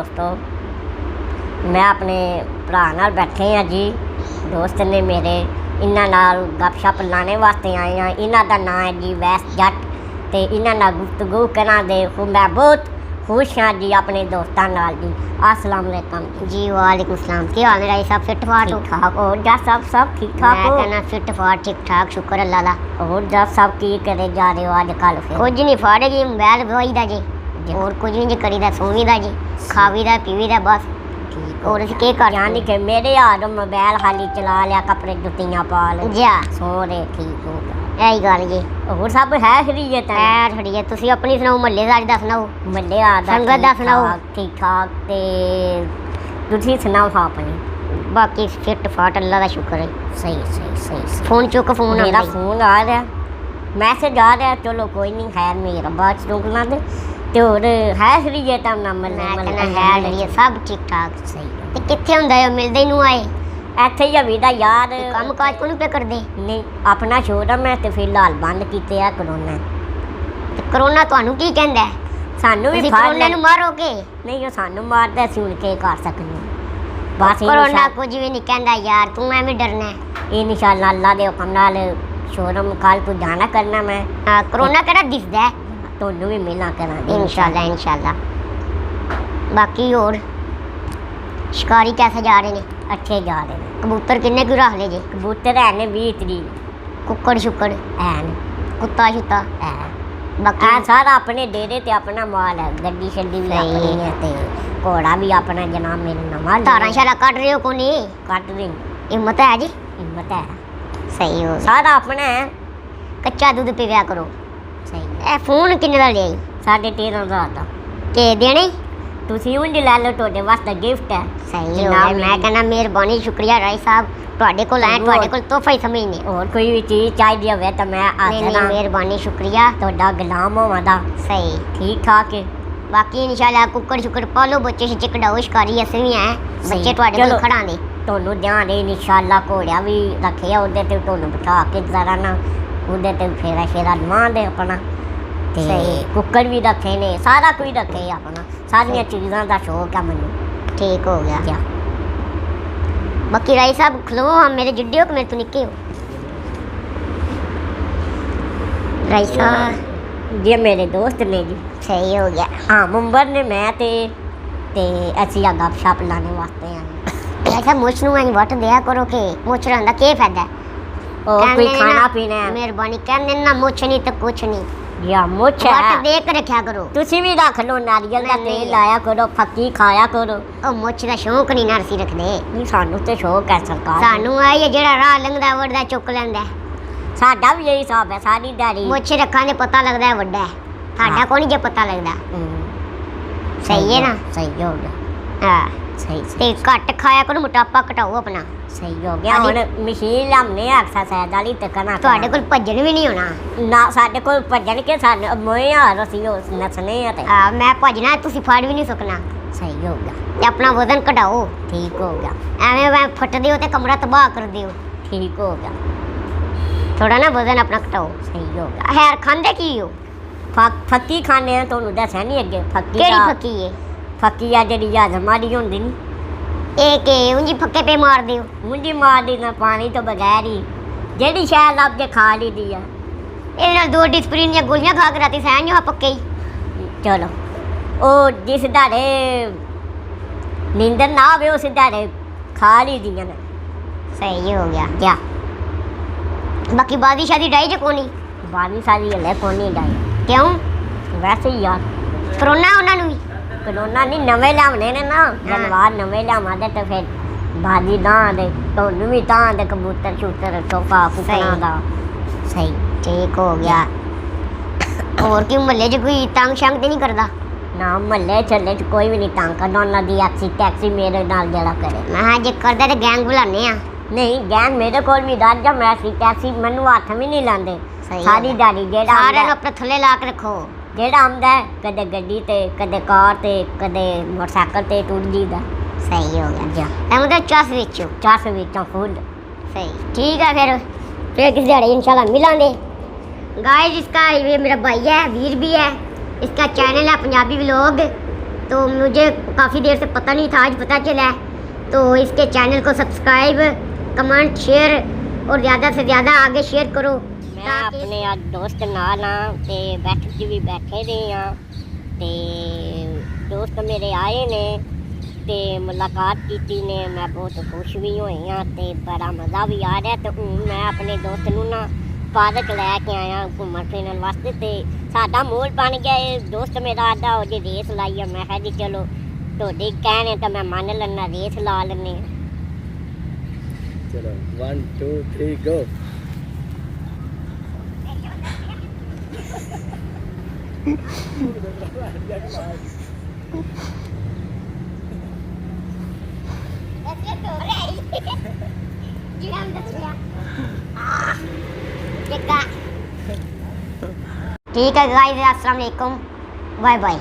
दोस्तों, मैं अपने भरा नाल बैठे हाँ जी। दोस्त ने मेरे इन्हां नाल गपशप लाने वास्ते आए हैं। इन्हां दा नाम है जी वैस जट ते इन्हां नाल गुफ्तगू करा दे मैं बहुत खुश हाँ जी अपने दोस्तों नाल जी। अस्सलाम वालेकुम जी। वालेकुम सलाम। की हाल मेरा सब फिट फाट ठीक ठाक हो जा सब ठीक ठाक हो? मैं कहना फिट फाट ठीक ठाक शुक्र अल्लाह दा। और जा सब की करे जा रहे हो आजकल? फिर कुछ नहीं फाड़े जी मोबाइल बवाईदा जी और कुछ नहीं जी करीदा सोवीदा जी खावीदा पीवीदा बस। ठीक और अस के कर यानी कि मेरे यार मोबाइल खाली चला लिया कपड़े जुत्तियां पा ले जा सो रहे ठीक हो गया। यही गल जी। और सब है खरीयत है खड़िए तुसी अपनी सुनाओ महल्लेदारी दा सुनाओ मल्ले आ संगत दा सुनाओ ठीक ठाक ते तुसी सुनाओ अपनी। बाकी फिट फाट अल्लाह दा शुक्र है। सही फोन चुक फोन मेरा फोन आ रहा मैसेज आ रहा चलो कोई नहीं खैर मेरा बात चुकना दे ते और है खरीयत ना मैं कहना है खड़िए सब ठीक ठाक। सही ते किथे हुंदा है मिलदे ही नहीं आए ਇੱਥੇ ਹੀ ਅਵੀਦਾ ਯਾਰ ਕੰਮ ਕਾਜ ਕੋਲ पे कर दे ਨਹੀਂ ਆਪਣਾ ਸ਼ੋਰੂਮ ਹੈ ਤੇ ਫਿਲਹਾਲ ਬੰਦ ਕੀਤੇ ਆ ਕਰੋਨਾ। ਤੇ ਕਰੋਨਾ ਤੁਹਾਨੂੰ ਕੀ ਕਹਿੰਦਾ ਸਾਨੂੰ ਵੀ ਕਰੋਨਾ ਨੂੰ ਮਾਰੋਗੇ? ਨਹੀਂ ਉਹ ਸਾਨੂੰ ਮਾਰਦਾ ਸੀ ਹੁਣ ਕੀ ਕਰ ਸਕਦੇ ਬਸ ਕਰੋਨਾ ਕੁਝ ਵੀ ਨਹੀਂ ਕਹਿੰਦਾ ਯਾਰ ਤੂੰ ਐਵੇਂ ਡਰਨਾ ਇਨਸ਼ਾਅੱਲਾ ਅੱਲਾ ਦੇ ਹੁਕਮ ਨਾਲ ਸ਼ੋਰੂਮ ਕੱਲ ਤੋਂ ਜਾਣਾ ਕਰਨਾ ਮੈਂ। ਹਾਂ ਕਰੋਨਾ ਕਿਹੜਾ ਦਿਸਦਾ ਤੁਹਾਨੂੰ ਵੀ ਮਿਲਾਂ ਕਰਾਂਗੇ इंशाल्लाह। बाकी और शिकारी कैसे जा रहे हैं? अच्छे जा रहे हैं। कबूतर किन्ने क्यों रख ले जे? कबूतर है ने 20 तरीक कुक्कड़ शुक्कड़ हैन कुत्ता शुत्ता है बाकी सारा अपने डेरे ते अपना माल है गड्डी शड्डी भी अपनी है ते घोड़ा भी अपना जनाब मेरे नवा तारा शारा कट रहे हो को नहीं कट रही हिम्मत है जी हिम्मत है सही हो सारा अपना है कच्चा दूध पीव्या करो। सही ए फोन किन्ने दा लिया? 13.5 ਦਾ के देने ਤੁਸੀਂ ਉਂਝ ਲੈ ਲਓ ਤੁਹਾਡੇ ਵਾਸਤੇ ਗਿਫਟ ਹੈ। सही हो मैं कहना मेहरबानी शुक्रिया राय साहब ਤੁਹਾਡੇ ਕੋਲ ਆਏ ਤੁਹਾਡੇ ਕੋਲ ਤੋਹਫਾ ਹੀ ਸਮਝਨੇ ਹੋਰ ਕੋਈ ਵੀ ਚੀਜ਼ ਚਾਹੀਦੀ ਹੋਵੇ ਤਾਂ ਮੈਂ नहीं नहीं मेहरबानी शुक्रिया ਤੁਹਾਡਾ ਗੁਲਾਮ ਹੋਵਾਂਗਾ। सही ठीक ठाक है बाकी इंशाल्लाह कुक्कड़ शुक्कड़ पालो बच्चे से कढ़ाओ शिकारी अस भी हैं बच्चे ਤੁਹਾਡੇ ਕੋਲ ਖੜਾ ਨੇ ਤੁਹਾਨੂੰ ਧਿਆਨ ਦੇ ਇਨਸ਼ਾਅੱਲਾ ਘੋੜਿਆ ਵੀ ਰੱਖਿਆ ਉਹਦੇ ਤੇ ਤੁਹਾਨੂੰ ਬਿਠਾ ਕੇ ਜ਼ਰਾ ਨਾ ਉਹਦੇ ਤੇ ਫੇਰਾ ਸ਼ੇਰਾ ਲਵਾਂਦੇ ਆਪਣਾ ਤੇ ਕੁੱਕੜ ਵੀ ਰੱਖੇ ਨੇ ਸਾਰਾ ਕੁਝ ਰੱਖੇ ਆਪਣਾ ਸਾਰੀਆਂ ਚੀਜ਼ਾਂ ਦਾ ਸ਼ੌਕ ਆ ਮੈਨੂੰ। ठीक हो गया क्या बाकी राय साहब खलो हम मेरे जिड्डे हो कि मेरे तो निके हो? राय साहब ये मेरे दोस्त ने जी। सही हो गया। हाँ मुंबर ने मैं ते ਅਸੀਂ ਆ ਗੱਪਸ਼ਪ ਲਾਣੇ ਵਾਸਤੇ ਆਏ। राय साहब मुछ नूं इंज वट दिया करो कि मुछ रंदा के फायदा और कोई खाना पीना है मेहरबानी कहने ना मुछ नहीं तो कुछ नहीं या मुछ वट है दे के रखा करो। ਤੁਸੀਂ ਵੀ ਰੱਖ ਲਓ ਨਾਰੀਅਲ ਦਾ नहीं, ਤੇਲ ਲਾਇਆ ਕਰੋ ਫੱਕੀ ਖਾਇਆ ਕਰੋ। ओ मुछ दा शौक नहीं नरसी रखदे ਨਹੀਂ ਸਾਨੂੰ ਤੇ ਸ਼ੌਕ ਹੈ ਸਰਕਾਰ सानू आई है जेड़ा राह लंघदा वड़दा चुक लैंदा ਸਾਡਾ ਵੀ ਇਹੀ ਹਿਸਾਬ ਹੈ ਸਾਰੀ ਦਿਹਾੜੀ मुछ रखा ने पता लगदा है वड्डा है साडा को नहीं जे पता लगदा। सही है ना? सही हो गया। हां सही ते घट खाया करो मोटापा घटाओ अपना। सही हो ਗਿਆ ਹੁਣ ਮਸ਼ੀਨ ਲਾਉਣੇ ਐਕਸਰਸਾਈਜ਼ ਵਾਲੀ ਤੇ ਕਰਨਾ ਤੁਹਾਡੇ ਕੋਲ ਭੱਜਣ ਵੀ ਨਹੀਂ ਹੋਣਾ ਨਾ ਸਾਡੇ ਕੋਲ ਭੱਜਣ ਕੇ ਸਾਨੂੰ ਮੋਏ ਹਾਰ ਅਸੀਂ ਉਹ ਨੱਚਣੇ ਆ ਤੇ ਆ ਮੈਂ ਭੱਜਣਾ ਤੁਸੀਂ ਫੜ ਵੀ ਨਹੀਂ ਸਕਣਾ। ਸਹੀ ਹੋ ਗਿਆ। ਤੇ ਆਪਣਾ ਵਜ਼ਨ ਘਟਾਓ। ਠੀਕ ਹੋ ਗਿਆ। ਐਵੇਂ ਮੈਂ ਫਟਦੇ ਹੋ ਤੇ ਕਮਰਾ ਤਬਾਹ ਕਰਦੇ ਹੋ। ਠੀਕ ਹੋ ਗਿਆ। ਥੋੜਾ ਨਾ ਵਜ਼ਨ ਆਪਣਾ ਘਟਾਓ। ਸਹੀ ਹੋ ਗਿਆ। ਹੈਰ ਖਾਂਦੇ ਕੀ ਹੋ? ਫੱਕੀ ਖਾਣੇ ਆ ਤੁਹਾਨੂੰ ਦੱਸਿਆ ਨਹੀਂ ਅੱਗੇ ਫੱਕੀ ਕਿਹੜੀ ਫੱਕੀ ਏ? ਫੱਕੀ ਆ ਜਿਹੜੀ ਹਜ਼ਮਾਰੀ ਹੁੰਦੀ ਨਹੀਂ ਇਹ ਕਿ ਉਂਝ ਫੱਕੇ ਪੇ ਮਾਰਦੇ ਹੋ? ਮੁੰਡੀ ਮਾਰਦੀ ਨਾ ਪਾਣੀ ਤੋਂ ਬਗੈਰ ਹੀ ਜਿਹੜੀ ਸ਼ੈ ਲੱਭ ਕੇ ਖਾ ਲਈਦੀ ਆ। ਇਹਦੇ ਨਾਲ 2 ਡਿਸਪਰੀਨ ਦੀਆਂ ਗੋਲੀਆਂ ਖਾ ਕੇ ਰਾਤੀ ਸਹਿਣ ਜੋ ਪੱਕੇ ਹੀ। ਚਲੋ ਉਹ ਜਿਸ ਦਾੜੇ ਨੀਂਦਰ ਨਾ ਆਵੇ ਉਸ ਦਾੜੇ ਖਾ ਲਈਦੀਆਂ ਨੇ। ਸਹੀ ਹੋ ਗਿਆ। ਕਿਆ ਬਾਕੀ ਬਾਦੀ ਸ਼ਾਦੀ ਡਾਈ ਜੇ ਕੋਨੀ? ਬਾਨੀ ਸਾਰੀ ਹਲੇ ਕੋਨੀ ਡਾਈ ਕਿਉਂ? ਵੈਸੇ ਹੀ ਯਾਰ ਕਰੋਨਾ ਉਹਨਾਂ ਨੂੰ ਵੀ ਕਰੋਨਾ ਨਹੀਂ ਨਵੇਂ ਲਿਆਉਣੇ ਨੇ ਨਾ ਜਨਵਾਰ ਨਵੇਂ ਲਿਆਵਾਂਗੇ ਤੇ ਫਿਰ ਬਾਜੀ ਤਾਂ ਦੇ ਤੁਹਾਨੂੰ ਵੀ ਤਾਂ ਦੇ ਕਬੂਤਰ ਸ਼ੂਤਰ ਤੋਹਫਾ ਕੁੱਕੜਾਂ ਦਾ। ਸਹੀ ਠੀਕ ਹੋ ਗਿਆ। ਹੋਰ ਕੀ ਮਹੱਲੇ 'ਚ ਕੋਈ ਤੰਗ ਸ਼ੰਗ ਤੇ ਨਹੀਂ ਕਰਦਾ? ਨਾ ਮਹੱਲੇ ਚੱਲੇ 'ਚ ਕੋਈ ਵੀ ਨਹੀਂ ਤੰਗ ਕਰਦਾ ਉਹਨਾਂ ਦੀ ਟੈਕਸੀ ਮੇਰੇ ਨਾਲ ਜਿਹੜਾ ਕਰੇ। ਮੈਂ ਹਾਂ ਜੇ ਕਰਦਾ ਤੇ ਗੈਂਗ ਬੁਲਾਉਂਦੇ ਆ। ਨਹੀਂ ਗੈਂਗ ਮੇਰੇ ਕੋਲ ਵੀ ਦੱਸ ਜਾ ਮੈਂ ਟੈਕਸੀ ਮੈਨੂੰ ਹੱਥ ਵੀ ਨਹੀਂ ਲਾਉਂਦੇ ਸਾਰੀ ਦਿਹਾੜੀ ਜਿਹੜਾ ਸਾਰਿਆਂ ਨੂੰ ਆਪਣੇ ਥੱਲੇ ਲਾ ਕੇ ਰੱਖੋ। ਜਿਹੜਾ ਆਉਂਦਾ ਕਦੇ ਗੱਡੀ ਤੇ ਕਦੇ ਕਾਰ ਤੇ ਕਦੇ ਮੋਟਰਸਾਈਕਲ ਤੇ ਟੁੱਟ ਜੀਦਾ। सही हो गया। मतलब 10 ਵਿੱਚੋਂ 10 ਵਿੱਚੋਂ फुल सही ठीक है। फिर किसी दिहाड़ी इंशाल्लाह मिलांगे। गाइस इसका ये मेरा भाई है वीर भी है। इसका चैनल है पंजाबी व्लॉग तो मुझे काफ़ी देर से पता नहीं था, आज पता चला है। तो इसके चैनल को सब्सक्राइब, कमेंट, शेयर और ज़्यादा से ज़्यादा आगे शेयर करो। मैं अपने आज दोस्त नाल हाँ ते बैठ के भी बैठे रहे हाँ ते दोस्त मेरे आए ने ते मुलाकात की ने, मैं बहुत खुश भी हुई हाँ ते बड़ा मज़ा भी आ रहा। तो हूँ मैं अपने दोस्त नूं ना पार्क लैके आया घूमन फिरन वास्ते ते साडा मोल बन गया। दोस्त मेरा आदा हो जी रेस लाई है, मैं कहा जी चलो तुहाडे कहने तो मैं मान लैना, रेस ला लैने। चलो 1 2 3 गो। ठीक है गाइस, अस्सलाम वालेकुम, बाय बाय।